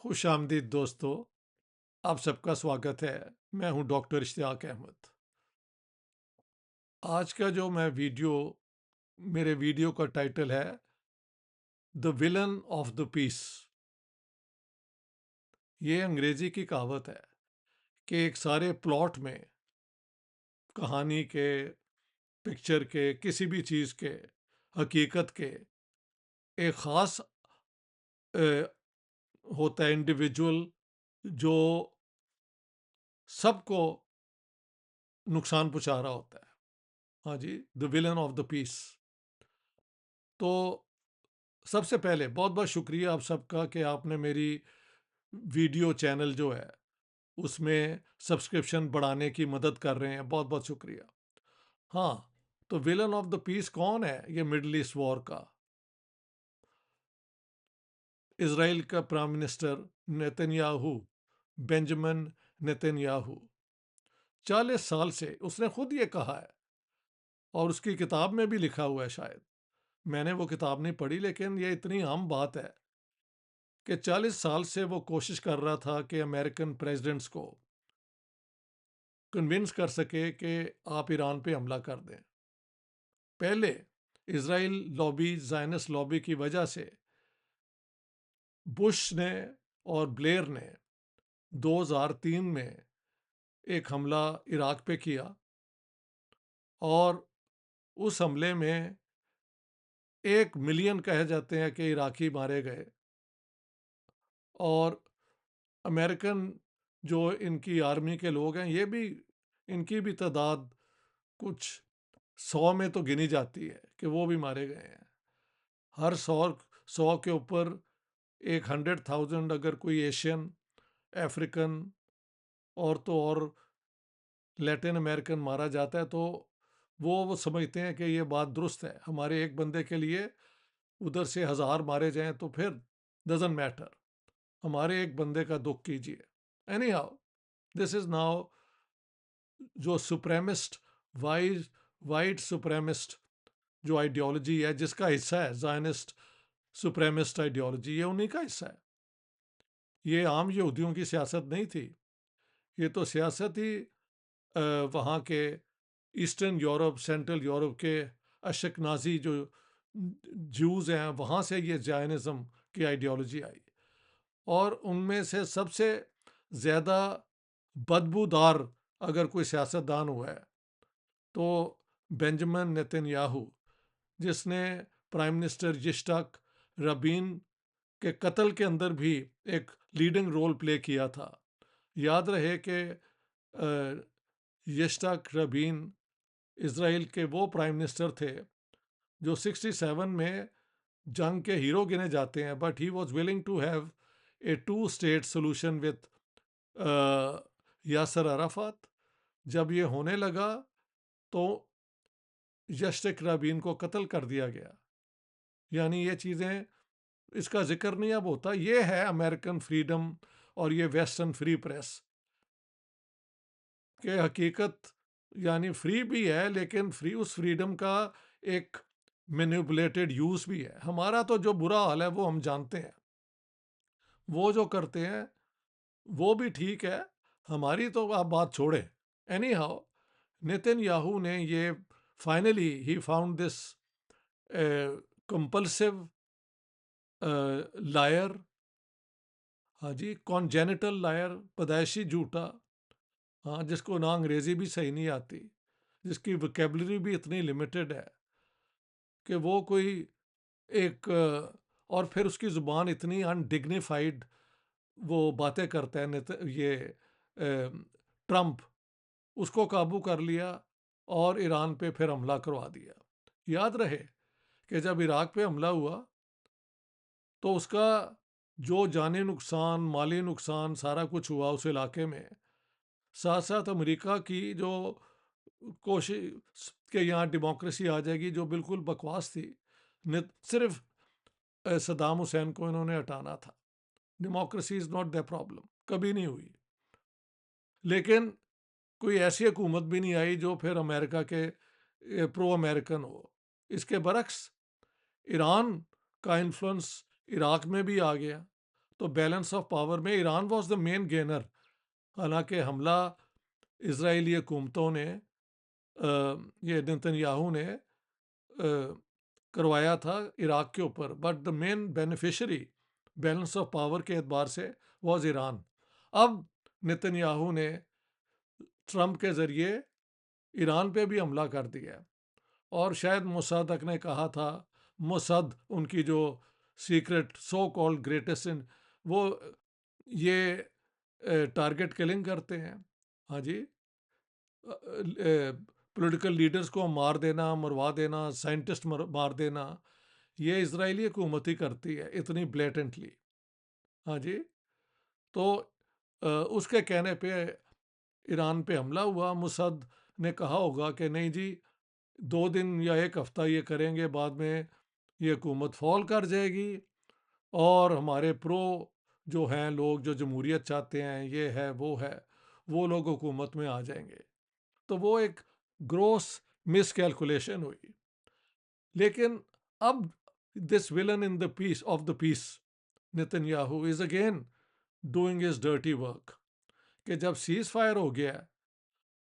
खुश आमदीद दोस्तों, आप सबका स्वागत है। मैं हूं डॉक्टर इश्तियाक अहमद। आज का जो मैं वीडियो मेरे वीडियो का टाइटल है the villain of the peace. ये अंग्रेजी की कहावत है कि एक सारे प्लॉट में, कहानी के, पिक्चर के, किसी भी चीज़ के, हकीकत के, एक ख़ास होता है इंडिविजुअल जो सबको नुकसान पहुंचा रहा होता है। हाँ जी, the villain of the piece. तो सबसे पहले बहुत बहुत शुक्रिया आप सबका कि आपने मेरी वीडियो चैनल जो है उसमें सब्सक्रिप्शन बढ़ाने की मदद कर रहे हैं। बहुत बहुत शुक्रिया। हाँ, तो विलन ऑफ द पीस कौन है? ये मिडल ईस्ट वॉर का इसराइल का prime minister Netanyahu, Benjamin Netanyahu. 40 साल से उसने खुद ये कहा है और उसकी किताब में भी लिखा हुआ है। शायद मैंने वो किताब नहीं पढ़ी, लेकिन ये इतनी आम बात है कि 40 साल से वो कोशिश कर रहा था कि अमेरिकन प्रेसिडेंट्स को कन्विंस कर सके कि आप ईरान पे हमला कर दें। पहले इसराइल लॉबी, ज़ायनिस्ट लॉबी की वजह से बुश ने और ब्लेयर ने 2003 में एक हमला इराक पे किया और उस हमले में 1 मिलियन कहे जाते हैं कि इराकी मारे गए। और अमेरिकन जो इनकी आर्मी के लोग हैं, ये भी, इनकी भी तादाद कुछ 100 में तो गिनी जाती है कि वो भी मारे गए हैं। हर 100 के ऊपर एक 100,000 अगर कोई एशियन, अफ्रीकन और तो और लैटिन अमेरिकन मारा जाता है तो वो समझते हैं कि ये बात दुरुस्त है। हमारे एक बंदे के लिए उधर से 1000 मारे जाएं तो फिर डजंट मैटर, हमारे एक बंदे का दुख कीजिए। Any how, this is now जो सुप्रेमिस्ट, वाइज वाइट सुप्रेमिस्ट जो आइडियोलॉजी है, जिसका हिस्सा है ज़ायनिस्ट सुप्रेमिस्ट आइडियोलॉजी, ये उन्हीं का हिस्सा है। ये आम यहूदियों की सियासत नहीं थी। ये तो सियासत ही वहाँ के ईस्टर्न यूरोप, सेंट्रल यूरोप के अशकनाजी जो ज्यूज़ हैं, वहाँ से ये जायनिज़्म की आइडियोलॉजी आई। और उनमें से सबसे ज़्यादा बदबूदार अगर कोई सियासतदान हुआ है तो बेंजामिन नेतन्याहू, जिसने प्राइम मिनिस्टर यित्ज़हाक रबीन के कत्ल के अंदर भी एक लीडिंग रोल प्ले किया था। याद रहे कि यित्ज़हाक रबीन इसराइल के वो प्राइम मिनिस्टर थे जो 67 में जंग के हीरो गिने जाते हैं, but he was willing to have a 2 state solution with Yasser Arafat. जब ये होने लगा तो यित्ज़हाक रबीन को कत्ल कर दिया गया। यानी ये चीज़ें, इसका जिक्र नहीं अब होता। ये है अमेरिकन फ्रीडम और ये वेस्टर्न फ्री प्रेस के हकीकत। यानी फ्री भी है, लेकिन फ्री, उस फ्रीडम का एक मैनिपुलेटेड यूज भी है। हमारा तो जो बुरा हाल है वो हम जानते हैं, वो जो करते हैं वो भी ठीक है, हमारी तो आप बात छोड़े। एनी हाउ, नेतन्याहू ने ये finally he found this compulsive liar. हाँ जी, कॉन्जेनिटल लायर, पैदाइशी झूठा। हाँ, जिसको ना अंग्रेजी भी सही नहीं आती, जिसकी वोकेबलरी भी इतनी लिमिटेड है कि वो कोई एक और फिर उसकी ज़ुबान इतनी अनडिग्निफाइड, वो बातें करता है। ये ट्रम्प, उसको काबू कर लिया और ईरान पे फिर हमला करवा दिया। याद रहे कि जब इराक पे हमला हुआ तो उसका जो जानी नुकसान, माली नुकसान, सारा कुछ हुआ उस इलाके में। साथ साथ अमेरिका की जो कोशिश कि यहाँ डेमोक्रेसी आ जाएगी, जो बिल्कुल बकवास थी। सिर्फ सद्दाम हुसैन को इन्होंने हटाना था। Democracy is not the problem, कभी नहीं हुई। लेकिन कोई ऐसी हुकूमत भी नहीं आई जो फिर अमेरिका के प्रो अमेरिकन हो। इसके बरक्स ईरान का इन्फ्लुएंस इराक में भी आ गया। तो बैलेंस ऑफ पावर में Iran was the main gainer. हालांकि हमला इजरायली हुकूमतों ने ये नेतन्याहू ने करवाया था इराक के ऊपर, but the main beneficiary balance of power के एतबार से वाज ईरान। अब नेतन्याहू ने ट्रंप के ज़रिए ईरान पे भी हमला कर दिया, और शायद मोसादक ने कहा था, मोसाद उनकी जो सीक्रेट सो कॉल्ड ग्रेटेस्ट इन, वो ये टारगेट किलिंग करते हैं। हाँ जी, पॉलिटिकल लीडर्स को मार देना, मरवा देना, साइंटिस्ट मार देना, ये इजरायली हुकूमत ही करती है इतनी ब्लेटेंटली। हाँ जी, तो उसके कहने पे ईरान पे हमला हुआ। मुसद ने कहा होगा कि नहीं जी, 2 दिन या एक हफ्ता ये करेंगे, बाद में ये हुकूमत फॉल कर जाएगी और हमारे प्रो जो हैं लोग, जो जमहूरियत चाहते हैं, ये है वो है, वो लोग हुकूमत में आ जाएंगे। तो वो एक ग्रोस मिस कैलकुलेशन हुई। लेकिन अब this villain in the peace of the peace Netanyahu is again doing his dirty work, कि जब सीज फायर हो गया है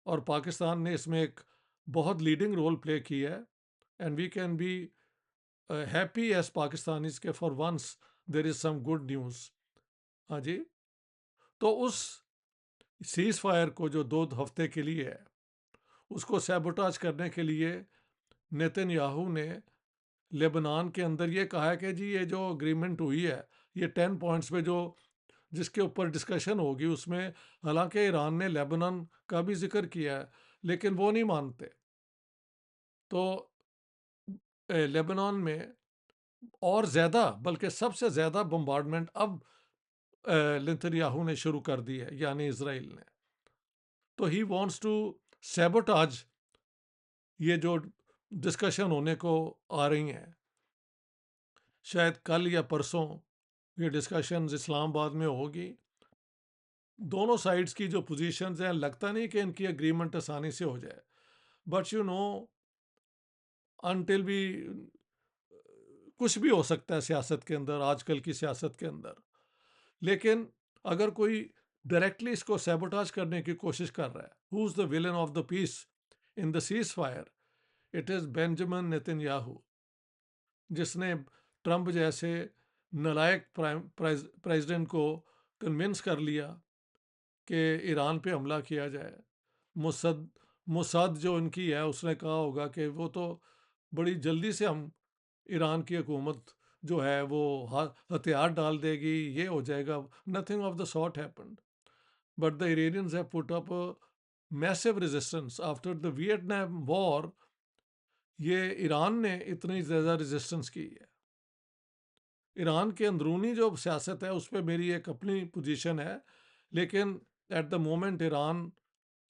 और पाकिस्तान ने इसमें एक बहुत लीडिंग रोल प्ले किया है, and we can be happy as Pakistanis के for once there is some good news. हाँ जी, तो उस सीज फायर को जो 2 हफ्ते के लिए है, उसको सैबोटाज करने के लिए नेतन्याहू ने लेबनान के अंदर ये कहा है कि जी ये जो अग्रीमेंट हुई है, ये 10 पॉइंट्स पे जो जिसके ऊपर डिस्कशन होगी, उसमें हालांकि ईरान ने लेबनान का भी जिक्र किया है, लेकिन वो नहीं मानते। तो लेबनान में और ज़्यादा, बल्कि सबसे ज़्यादा बम्बार्डमेंट अब नेतन्याहू ने शुरू कर दी है, यानी इसराइल ने। तो ही वांट्स टू सैबोटाज ये जो डिस्कशन होने को आ रही हैं, शायद कल या परसों ये डिस्कशन इस्लामाबाद में होगी। दोनों साइड्स की जो पोजीशंस हैं, लगता नहीं कि इनकी एग्रीमेंट आसानी से हो जाए, बट यू नो, अनटिल भी कुछ भी हो सकता है सियासत के अंदर, आजकल की सियासत के अंदर। लेकिन अगर कोई डायरेक्टली इसको सैबोटाज करने की कोशिश कर रहा है, who is the villain of the peace in the ceasefire, it is Benjamin Netanyahu, जिसने ट्रंप जैसे नालायक प्रेसिडेंट को कन्विंस कर लिया कि ईरान पे हमला किया जाए। मुसद मुसाद जो इनकी है, उसने कहा होगा कि वो तो बड़ी जल्दी से हम ईरान की हुकूमत जो है वो हथियार डाल देगी, ये हो जाएगा। Nothing of the sort happened, but the Iranians have put up massive resistance after the Vietnam war. ये ईरान ने इतनी ज़्यादा रेजिस्टेंस की है। ईरान के अंदरूनी जो सियासत है उस पर मेरी एक अपनी पोजीशन है, लेकिन एट द मोमेंट ईरान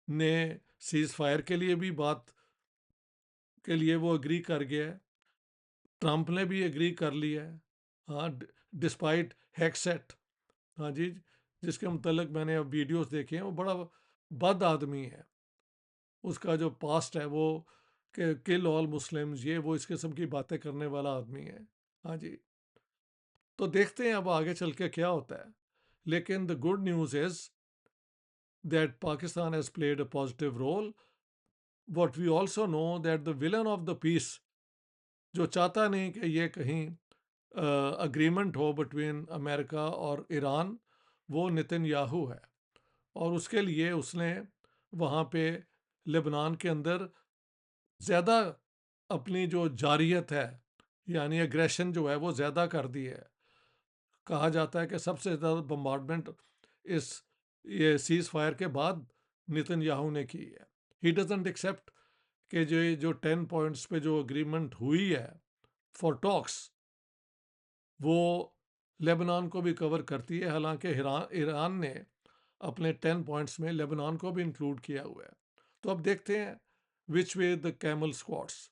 ने सीज फायर के लिए भी बात के लिए वो एग्री कर गया है, ट्रंप ने भी एग्री कर लिया है। हाँ, डिस्पाइट हेक्सेट, हाँ जी, जिसके मतलब मैंने अब वीडियोस देखे हैं, वो बड़ा बद आदमी है। उसका जो पास्ट है वो कि किल ऑल मुस्लिम्स, ये वो इस किस्म की बातें करने वाला आदमी है। हाँ जी, तो देखते हैं अब आगे चल के क्या होता है। लेकिन the good news is that Pakistan has played a positive role. What we also know that the villain of the peace, जो चाहता नहीं कि ये कहीं अग्रीमेंट हो बिटवीन अमेरिका और ईरान, वो नेतन्याहू है। और उसके लिए उसने वहाँ पे लेबनान के अंदर ज़्यादा अपनी जो जारियत है, यानी एग्रेशन जो है वो ज़्यादा कर दी है। कहा जाता है कि सबसे ज़्यादा बम्बार्डमेंट इस ये सीज फायर के बाद नेतन्याहू ने की है। ही डजंट एक्सेप्ट कि जो 10 पॉइंट्स पे जो अग्रीमेंट हुई है फॉर टॉक्स, वो लेबनान को भी कवर करती है। हालांकि ईरान ने अपने 10 पॉइंट्स में लेबनान को भी इंक्लूड किया हुआ है। तो अब देखते हैं विच वे द कैमल स्क्वाट्स,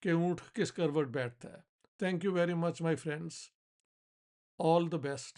के ऊँट किस करवट बैठता है। Thank you very much my friends, all the best.